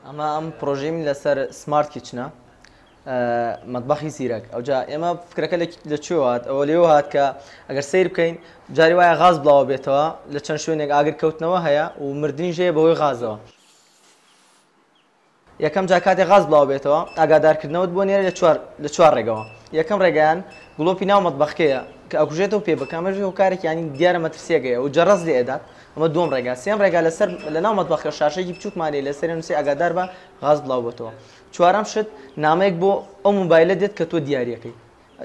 ئەمە ئەم پرۆژەی من لەسەر سمارت کیچنە مەطبەخی زیرەک ئەوجا ئێمە فکرەکە لەکوێ هات ئەوە لێوە هات کە ئەگەر سیر بکەین جاری وایە غاز بڵاو بێتەوە لە چەند شوێنێک ئاگر کەوتنەوە هەیە و مردنیش هەیە بەهۆی غازەوە. یەکەم جا کاتێک غاز بڵاو بێتەوە ئاگادارکردنەوەت بۆ نێرە لە چوار ڕێگەوە. یەکەم ڕێگەیان گڵۆپی ناو مەطبەخەکەیە کە ئەکوژێتەوە پێ بکەمەژی و کارێک ینی دیارە مەترسیەکەیە و جەڕەز لێ ئەدات. ئەمە دووەم ڕێگا. سێم ڕێگا لەسەر لە ناو مەطبەخەکە شاشەیەکی بچووکمانەیە لەسەر نووسی ئاگادار بە غاز بڵاو بێتەوە. چوارەم شت نامەیەک بۆ ئەو مۆبایلە دێت کە تۆ دیاریەکەی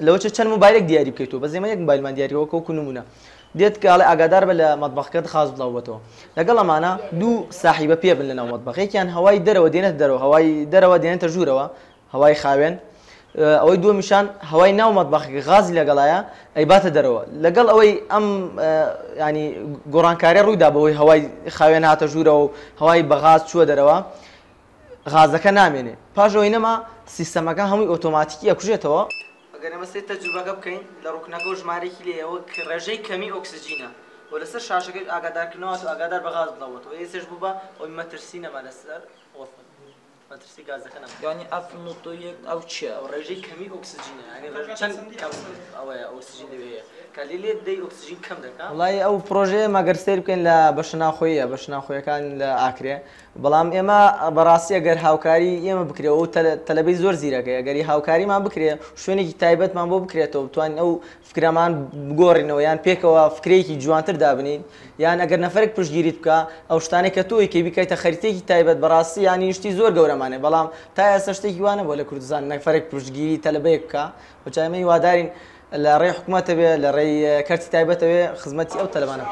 لەوە چەند مۆبایلێک دیاری بکەیتەوە بەزێمە یەک مۆبایلمان دیاریەوە کەوکو نمونە دێت کاڵێ ئاگادار بە لە مەطبەخەکەت غاز بڵاو بێتەوە. لەگەڵ ئەمانە دوو ساحیبە پێ بن لە ناو مەطبەخێکیان هەوای دەرەوە دێنێتە دەرەوە هەوای دەرەوە دێنێتە ژوورەوە هەوای خاوێن ئەوەی دووەمیشان هەوای ناو مەطبەخەکە غازی لەگەڵایە ئەیباتە دەرەوە لەگەڵ ئەوەی ئەم ینی گۆڕانکاریە ڕوویدا بەوەی هەوای خاوێن هاتە ژوورەوە و هەوای بە غاز چووە دەرەوە غازەکە نامێنێ. پاشەوەی نەما سیستەمەکە هەمووی ئۆتۆماتیکی ئەکوژێتەوە. ئەگەر ئێمە سێ تەجروبەکە بکەین لە ڕوکنەکە و ژمارەیەکی لێەوە کە ڕێژەی کەمی ئۆکسجینە و لەسەر شاشەکەی ئاگادارکردنەوە ئاگادار بە غاز بڵاوێتەوە ئێسش بوو بە ئەوی مەترسی نەما لەسەر مەترسی گازەکە نەما یعنی ئەف نوتۆیەک ئەو چییە ئەو ڕێژەی کەمی ئۆکسجینە ینی چەند ئەوەیە ئۆکسجین دەوێت کە لێ دەی ئۆکسجین کەم دەکات. وڵای ئەو پرۆژەیە مەگەر سیر بکەین لە بەشناخۆیە بەشناخۆیەکان لە ئاکرێ بەڵام ئێمە بەڕاستی ئەگەر هاوکاری ئێمە بکرێ و تەلەبەی زۆر زیرەکەی ئەگەری هاوکاریمان بکرێ شوێنێکی تایبەتمان بۆ بکرێتەوە بتوانین ئەو فکرەمان بگۆڕینەوە یان پێکەوە فکرەیەکی جوانتر دابنین یان ئەگەر نەفرێک پشتگیریت بکە ئەو شتانێک کە تۆی کەی بکەیتە خەریتێکی تایبەت بەڕاستی ینی شتی زۆر گەورەمانێ بەڵام تا ئێستا شتێکی وانە بۆ لە کوردستان نەفرێک پشتگیری تەلەبەیەک بکە بەچایمەی وادارین لە ڕێی حکوومەتە بێ لە ڕێی کەرتی تایبەتەوێ خزمەتی ئەو تەلەبانە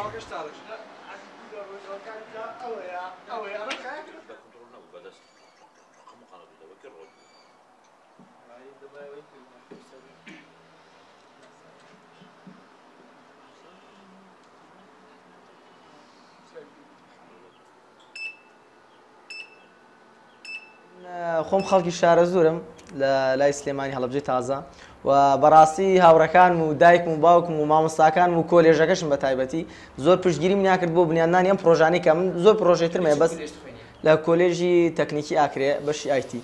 خۆم خەڵکی شارە زۆرم لە لای سلێمانی هەڵەبجەی تازە و بەڕاستی هاوڕەکان و دایکم و باوکم و مامۆستاکان و کۆلێژەکەشم بە تایبەتی زۆر پشتگیریم ناکرد بۆ بنیاندانی ئەم پرۆژانەی کە من زۆر پرۆژەی ترمەیە بەس لە کۆلێژی تەکنیکی ئاکرێ بەشی ئایتی.